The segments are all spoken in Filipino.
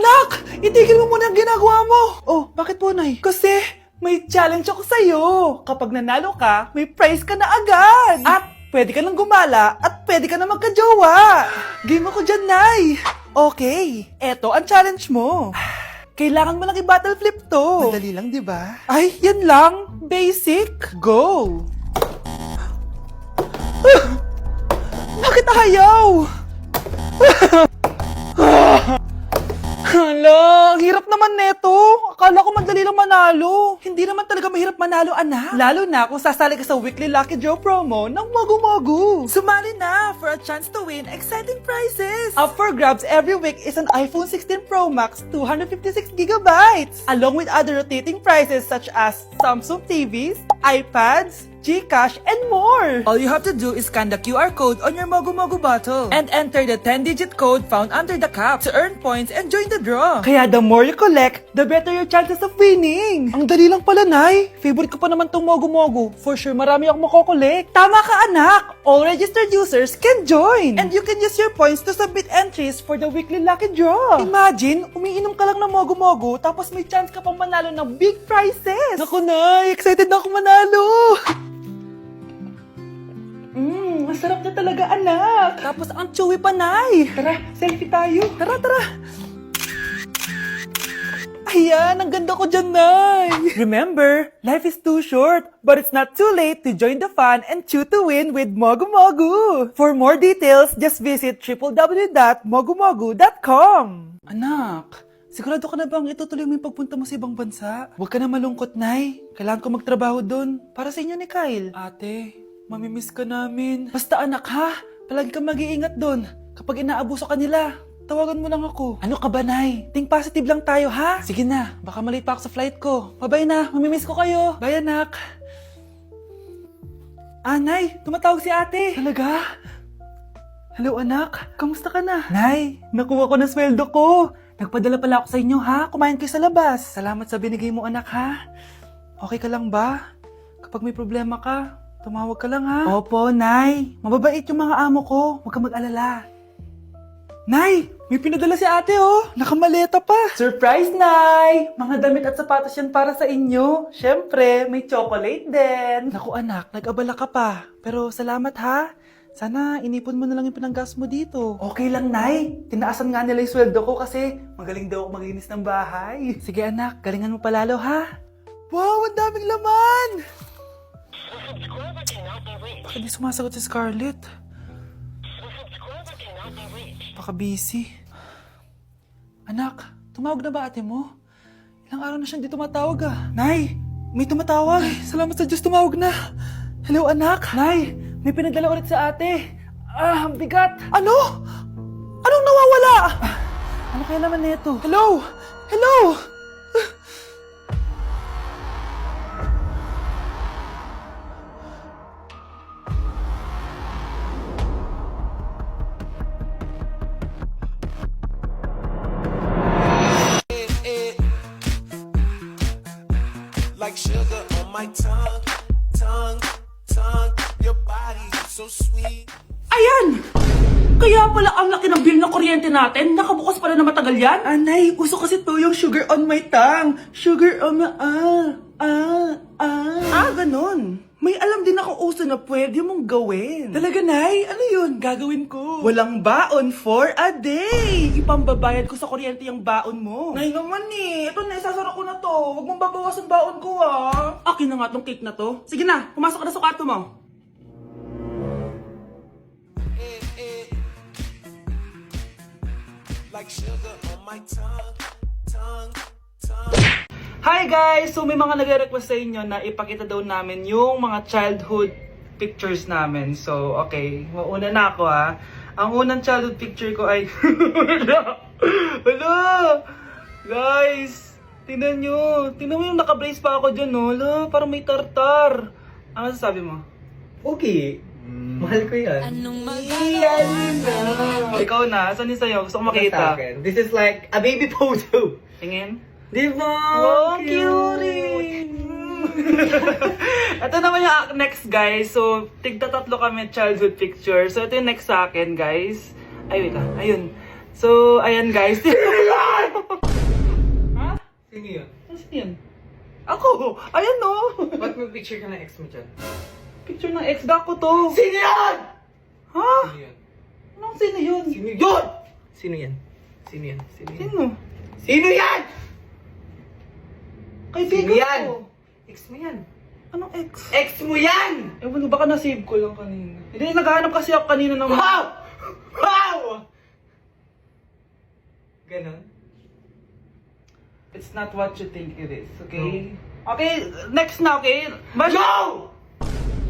Anak! Itigil mo muna ang ginagawa mo! Oh, bakit po, Nay? Kasi may challenge ako sa'yo. Kapag nanalo ka, may prize ka na agad. At pwede ka nang gumala at pwede ka na magka-jowa. Game ako dyan, Nay. Okay, eto ang challenge mo. Kailangan mo lang i-battle flip to. Madali lang, di ba? Ay, yan lang. Basic. Go! Bakit ayaw? Hala, ang hirap naman neto. Akala ko madali lang manalo. Hindi naman talaga mahirap manalo, anak. Lalo na kung sasali ka sa weekly Lucky Draw promo ng Mogu Mogu. Sumali na for a chance to win exciting prizes. Up for grabs every week is an iPhone 16 Pro Max 256GB, along with other rotating prizes such as Samsung TVs, iPads, GCash, and more! All you have to do is scan the QR code on your Mogu Mogu bottle and enter the 10-digit code found under the cap to earn points and join the draw. Kaya the more you collect, the better your chances of winning. Ang dali lang pala, Nay. Favorite ko pa naman tong Mogu Mogu. For sure, marami akong makokolek. Tama ka, anak! All registered users can join! And you can use your points to submit entries for the weekly Lucky Draw. Imagine, umiinom ka lang ng Mogu Mogu tapos may chance ka pang manalo ng big prizes. Naku, Nay! Excited na ako manalo! Masarap na talaga, anak. Tapos ang chewy pa, Nay. Tara, selfie tayo. Tara, tara. Ayan, ang ganda ko dyan, Nay. Remember, life is too short, but it's not too late to join the fun and chew to win with Mogu Mogu. For more details, just visit www.mogumogu.com. Anak, sigurado ka na bang itutuloy mo yung pagpunta mo sa ibang bansa? Huwag ka na malungkot, Nay. Kailangan ko magtrabaho doon para sa inyo ni Kyle. Ate, mamimiss ka namin. Basta anak ha, palagi kang mag-iingat doon. Kapag inaabuso ka nila, tawagan mo lang ako. Ano ka ba, Nay? Think positive lang tayo, ha? Sige na, baka malate pa ako sa flight ko. Bye-bye na, mamimiss ko kayo. Bye, anak. Nay, tumatawag si ate. Talaga? Hello, anak. Kamusta ka na? Nay, nakuha ko na sweldo ko. Nagpadala pala ako sa inyo, ha? Kumain kayo sa labas. Salamat sa binigay mo, anak, ha? Okay ka lang ba? Kapag may problema ka, tumawag ka lang, ha? Opo, Nay. Mababait yung mga amo ko. Huwag kang mag-alala. Nay! May pinadala si ate, oh! Nakamaleta pa! Surprise, Nay! Mga damit at sapatos yan para sa inyo. Siyempre, may chocolate din. Naku, anak, nag-abala ka pa. Pero salamat, ha? Sana inipon mo na lang yung pinanggas mo dito. Okay lang, Nay. Tinaasan nga nila yung sweldo ko kasi magaling daw ako maglinis ng bahay. Sige, anak. Galingan mo palalo, ha? Wow! Ang daming laman! Bakit di sumasagot si Scarlett? Baka busy. Anak, tumawag na ba ate mo? Ilang araw na siyang di tumatawag ah. Nay, may tumatawag. Ay, salamat sa Diyos, tumawag na. Hello anak. Nay, may pinadala ulit sa ate. Ang bigat. Ano? Anong nawawala? Ano kaya naman nito? Hello? Hello? Like sugar on my tongue, tongue, tongue. Your body so sweet. Ayan! Kaya pala ang laki ng bill ng kuryente natin. Nakabukas pala na matagal yan. Anay, uso kasi to yung sugar on my tongue. Sugar on my... ganun. May alam din ako uso na pwede mong gawin. Talaga, Nay? Ano yun? Gagawin ko. Walang baon for a day. Ipambabayad ko sa kuryente yung baon mo. Nay naman eh. Ito na, isasara ko na to. Huwag mong babawasan baon ko ah. Akin na nga tong cake na to. Sige na, pumasok ka na sa kwarto mo. Like sugar on my tongue, tongue, tongue. Hi guys! So may mga nagre-request sa inyo na ipakita daw namin yung mga childhood pictures namin. So okay, mauna na ako ha. Ang unang childhood picture ko ay... Hala! Guys! Tingnan nyo! Tingnan mo yung naka-brace pa ako dyan, no? Hala, parang may tartar. Ano sasabi mo? Okay. Mahal ko yan. Iyan na! Ikaw na, saan yung sa'yo? Gusto ko makita. This is like a baby photo. Tingin? Di ba? Wow, cute! Ito naman yung next, guys. So, tigda tatlo kami childhood picture. So, ito yung next sa akin, guys. Ay, wait lang. Ayun. So, ayan, guys. Sino yun? Ano yan? Ako! Ayan no! Ba't may picture ka ng ex mo dyan? Picture ng ex ko to. Sino yan? Ha? Sino yan? Anong sino yun? Sino yun? Sino yan? Sino yan? Sino yan? Sino? Sino yan? Kaibigan Sino yan? ko. Ex mo yan. Anong ex? Ex mo yan! Ewan, baka na-save ko lang kanina. Hindi, naghahanap kasi ako kanina ng... Wow! Wow! Ganon? It's not what you think it is, okay? Okay, next na, okay? Bash! No!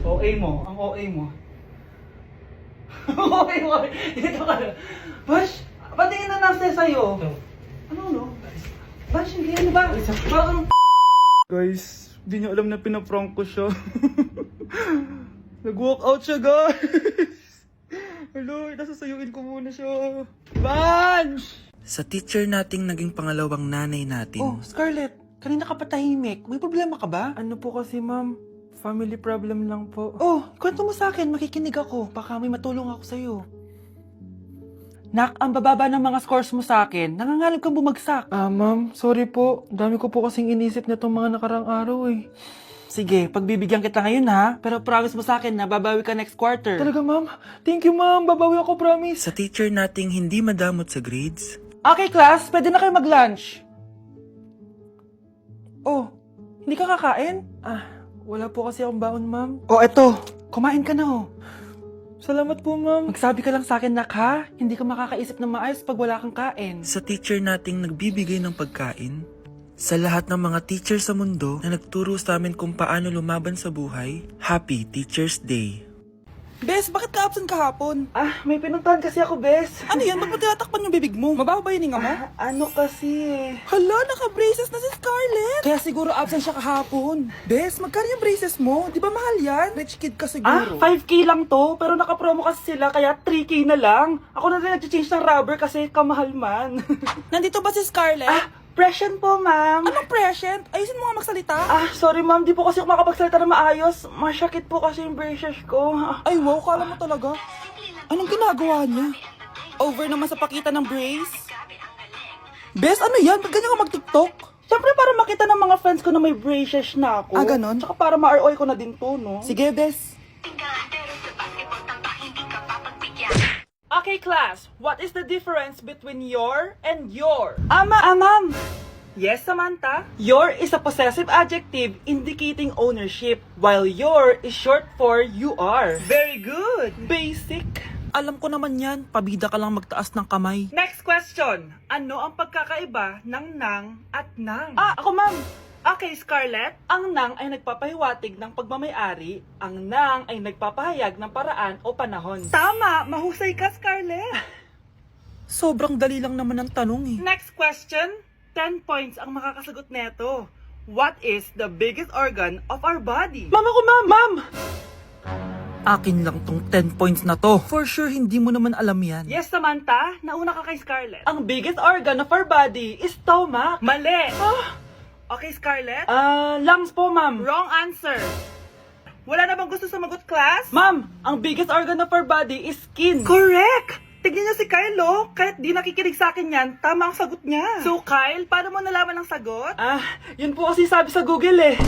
OA mo, ang OA mo. OA mo, dito ka na. Bash, patingin na nasa sa'yo. No. Ano, no? Bash, hindi, ano ba? Parang... Guys, di niyo alam na pinaprank ko siya. Nag-walk out siya, guys. Hello, nasasayuin ko muna siya. Bash! Sa teacher nating naging pangalawang nanay natin, Oh, Scarlett, kanina ka pa tahimik. May problema ka ba? Ano po kasi, ma'am? Family problem lang po. Oh, kwento mo sa akin. Makikinig ako. Baka may matulong ako sa'yo. Nak, ang bababa ng mga scores mo sa akin. Nangangalab kang bumagsak. Ma'am, sorry po. Dami ko po kasing inisip na itong mga nakarang araw eh. Sige, pagbibigyan kita ngayon ha. Pero promise mo sa akin na babawi ka next quarter. Talaga, ma'am? Thank you, ma'am. Babawi ako, promise. sa teacher nating hindi madamot sa grades, Okay, class. Pwede na kayo mag-lunch. Oh, hindi ka kakain? Wala po kasi akong baon, ma'am. Oh, eto. Kumain ka na, oh. Salamat po, ma'am. Magsabi ka lang sa akin, nak, ha? Hindi ka makakaisip ng maayos pag wala kang kain. sa teacher nating nagbibigay ng pagkain, sa lahat ng mga teacher sa mundo na nagturo sa amin kung paano lumaban sa buhay, Happy Teacher's Day! Bes, bakit ka absent kahapon? May pinuntahan kasi ako, Bes. Ano yan? Ba't mo tinatakpan yung bibig mo? Mabaho ba yung hinga mo? Ano kasi Hala, naka-braces na si Scarlett. Kaya siguro absent siya kahapon. Bes, magkano yung braces mo? Di ba mahal yan? Rich kid ka siguro. 5K lang to, pero naka-promo kasi sila, kaya 3K na lang. Ako na rin nag-change ng rubber kasi kamahal man. Nandito ba si Scarlett? Present po, ma'am. Anong present? Ayusin mo nga magsalita. Sorry ma'am, di po kasi ako makapagsalita na maayos. Masyakit po kasi yung braces ko. Ay wow, kala mo talaga. Anong ginagawa niya? Over naman sa pakita ng brace? Bes, ano yan? Ba't ganyan ka mag-tiktok? Siyempre para makita ng mga friends ko na may braces na ako. Ganon? Tsaka para ma-ROI ko na din to, no? Sige, Bes. Okay, class. What is the difference between your and your? Ma'am. Yes, Samantha? Your is a possessive adjective indicating ownership, while your is short for you are. Very good. Basic. Alam ko naman yan. Pabida ka lang magtaas ng kamay. Next question. Ano ang pagkakaiba ng nang at nang? Ako, ma'am. Okay, Scarlett. Ang nang ay nagpapahiwatig ng pagmamayari. Ang nang ay nagpapahayag ng paraan o panahon. Tama! Mahusay ka, Scarlett! Sobrang dali lang naman ang tanong eh. Next question. 10 points ang makakasagot neto. What is the biggest organ of our body? Ma'am ako, ma'am! Ma'am! Akin lang tong 10 points na to. For sure, hindi mo naman alam yan. Yes, Samantha. Nauna ka kay Scarlett. Ang biggest organ of our body is stomach. Mali! Okay, Scarlett? Lungs po, ma'am. Wrong answer. Wala na bang gusto sumagot, class? Ma'am, ang biggest organ of our body is skin. Correct! Tignan niyo si Kyle, oh. Kahit di nakikinig sa akin yan, tama ang sagot niya. So, Kyle, paano mo nalaman ang sagot? Yun po kasi sabi sa Google, eh.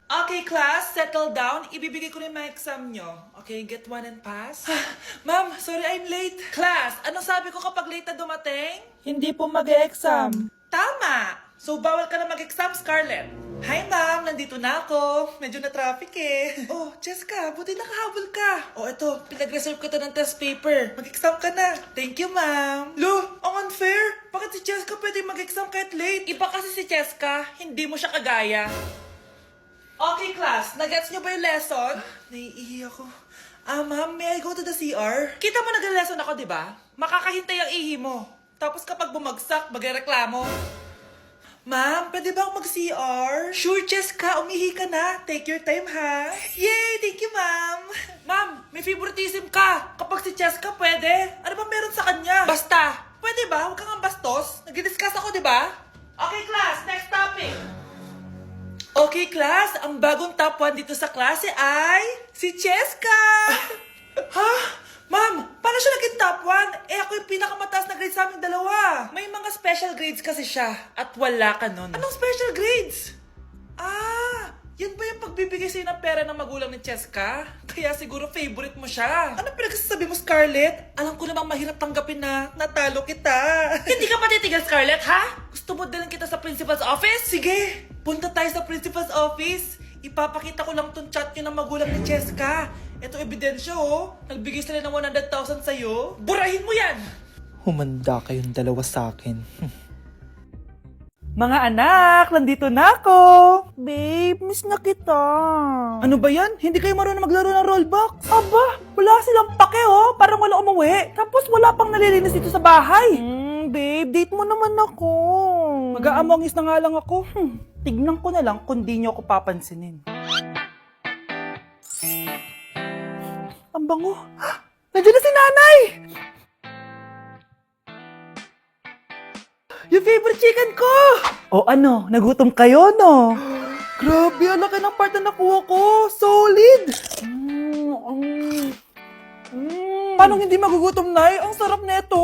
Okay, class, settle down. Ibibigay ko na yung mga exam nyo. Okay, get one and pass. Ma'am, sorry I'm late. Class, anong sabi ko kapag late na dumating? Hindi po mag-e-exam. Tama! So, bawal ka na mag-exam, Scarlett. Hi, ma'am. Nandito na ako. Medyo na-traffic eh. Oh, Jessica, buti nakahabol ka. Oh, eto. Pinag-reserve ko to ng test paper. Mag-exam ka na. Thank you, ma'am. Lo, ang unfair. Bakit si Jessica pwede mag-exam kahit late? Iba kasi si Jessica. Hindi mo siya kagaya. Okay, class. Nagets niyo ba yung lesson? Naiihi ako. Ma'am, may I go to the CR? Kita mo nag-lesson ako, di ba? Makakahintay ang ihi mo. Tapos kapag bumagsak, magreklamo. Ma'am, pwede ba akong mag-CR? Sure, Jessica. Umihi ka na. Take your time, ha? Yay! Thank you, ma'am. Ma'am, may favoritism ka. Kapag si Jessica, pwede. Ano ba meron sa kanya? Basta. Pwede ba? Huwag kang bastos. Nag-discuss ako, di ba? Okay, class. Next topic. Okay, class. Ang bagong top 1 dito sa klase ay si Jessica. Ha? Ma'am, paano siya naging top 1? Ako yung pinakamataas na grade sa aming dalawa. May mga special grades kasi siya. At wala ka nun. Anong special grades? Yan ba yung pagbibigay sa'yo ng pera ng magulang ni Cheska? Kaya siguro favorite mo siya. Ano pinagsasabi mo, Scarlett? Alam ko namang mahirap tanggapin na natalo kita. Hindi ka patitigil, Scarlett, ha? Gusto mo dalhin kita sa principal's office? Sige, punta tayo sa principal's office. Ipapakita ko lang tong chat nyo ng magulang ni Cheska. Ito ebidensya oh. Nagbigay sila ng 100,000 sa'yo. Burahin mo yan! Humanda kayong dalawa sa akin. Mga anak, nandito na ako! Babe, miss na kita. Ano ba yan? Hindi kayo marunong maglaro ng Roblox? Aba, wala silang pake oh. Parang wala umuwi. Tapos wala pang nalilinis dito sa bahay. Babe, date mo naman ako. Mag-aamongis na nga lang ako. Tignan ko na lang kung di nyo ako papansinin. Ang bango. Nandiyan na si nanay! Yung favorite chicken ko! O ano, nagutom kayo, no? Grabe, ang laki ng part na nakuha ko. Solid! Paano hindi magugutom, Nay? Ang sarap nito.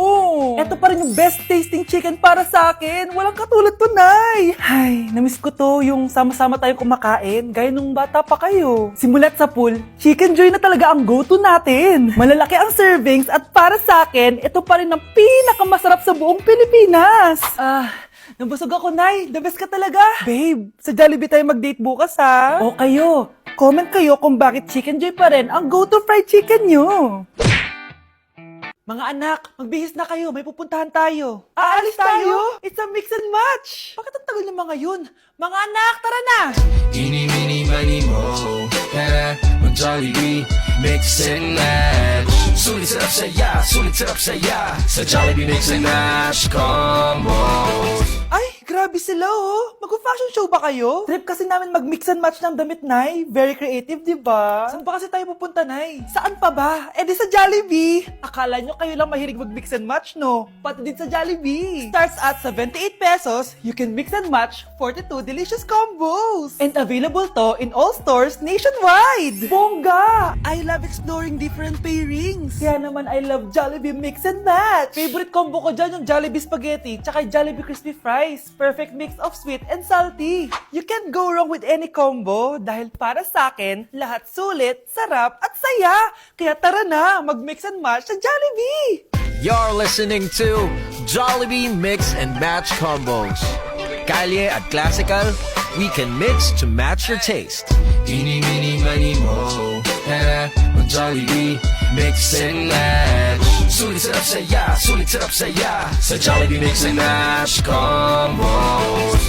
Ito pa rin yung best tasting chicken para sa akin. Walang katulad to, Nay. Ay, namiss ko to yung sama-sama tayong kumakain. Gaya nung bata pa kayo. Simulat sa pool, Chicken Joy na talaga ang go-to natin. Malalaki ang servings at para sa akin, ito pa rin ang pinakamasarap sa buong Pilipinas. Nabusog ako, Nay. The best ka talaga. Babe, sa Jollibee tayo mag-date bukas, ha? O kayo, comment kayo kung bakit Chicken Joy pa rin ang go-to fried chicken nyo. Mga anak, magbihis na kayo. May pupuntahan tayo. Aalis tayo? It's a mix and match. Bakit ang tagal ng mga yun? Mga anak, tara na! Eeny, meeny, miny, mo. Tara, mag-Jollibee, mix and match. Sulit sarap saya. Sa Jollibee, mix and match combo. Ay, grabe sila oh. Mag-fashion show ba kayo? Trip kasi namin mag-mix and match ng damit, Nay. Very creative, di ba? Saan pa kasi tayo pupunta, Nay? Saan pa ba? Eh di sa Jollibee. Akala nyo kayo lang mahilig mag-mix and match, no? Pati din sa Jollibee. Starts at 78 pesos, you can mix and match 42 delicious combos. And available to in all stores nationwide. Bongga! I love exploring different pairings. Kaya naman I love Jollibee mix and match. Favorite combo ko dyan yung Jollibee spaghetti tsaka Jollibee crispy fries. Perfect mix of sweet and salty. You can't go wrong with any combo dahil para sa akin, lahat sulit, sarap at saya. Kaya tara na, mag-mix and match sa Jollibee! You're listening to Jollibee Mix and Match Combos. Kalye at Classical, we can mix to match your taste. Eeny, meeny, miny, mo. Tara, mag-Jollibee, mix and match. Sulit sarap saya. Sa Jollibee, mix and match combos.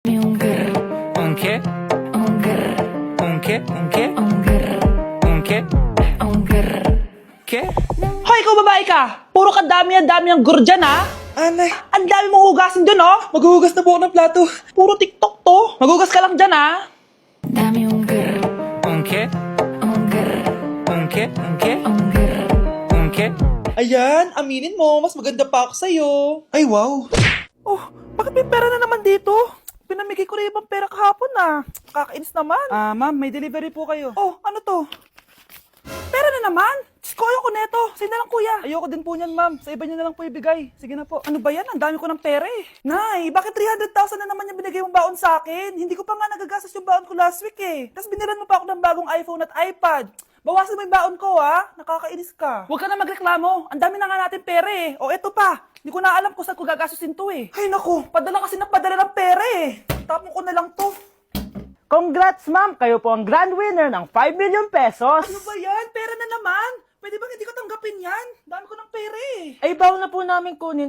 Unke? Ke? Hoy, ikaw babae ka! Puro ka dami ang gur dyan, ha? Anay, Ang dami mong hugasin dun, oh! maghuhugas na po ako ng plato. Puro TikTok to! Maghugas ka lang dyan, ha? Dame un grr, Unke? un grr, Unke? un grr. Unke? Ayan, aminin mo, mas maganda pa ako sa'yo. Ay, wow. Oh, bakit may pera na naman dito? Pinamigay ko rin ibang pera kahapon ah. Kakainis naman. Ma'am, may delivery po kayo. Oh, ano to? Pera na naman? Diyos ko, ayoko neto. Sa'yo na lang, kuya. Ayoko din po niyan, ma'am. Sa iba niyo na lang po ibigay. Sige na po. Ano ba yan? Ang dami ko ng pera eh. Nay, bakit 300,000 na naman yung binigay mong baon sa akin? Hindi ko pa nga nagagastos yung baon ko last week eh. Tapos binilan mo pa ako ng bagong iPhone at iPad. Bawasan mo yung baon ko ha. Nakakainis ka. Huwag ka na magreklamo. Ang dami na nga natin pera eh. O eto pa. Hindi ko na alam kung saan ko gagastusin to eh. Ay naku, padala kasi ng padala ng pera eh. Tapon ko na lang to. Congrats, ma'am! Kayo po ang grand winner ng 5 million pesos! Ano ba yan? Pera na naman. Pwede ba hindi ko tanggapin yan? Dami ko ng pera eh. Ay, baon na po namin kunin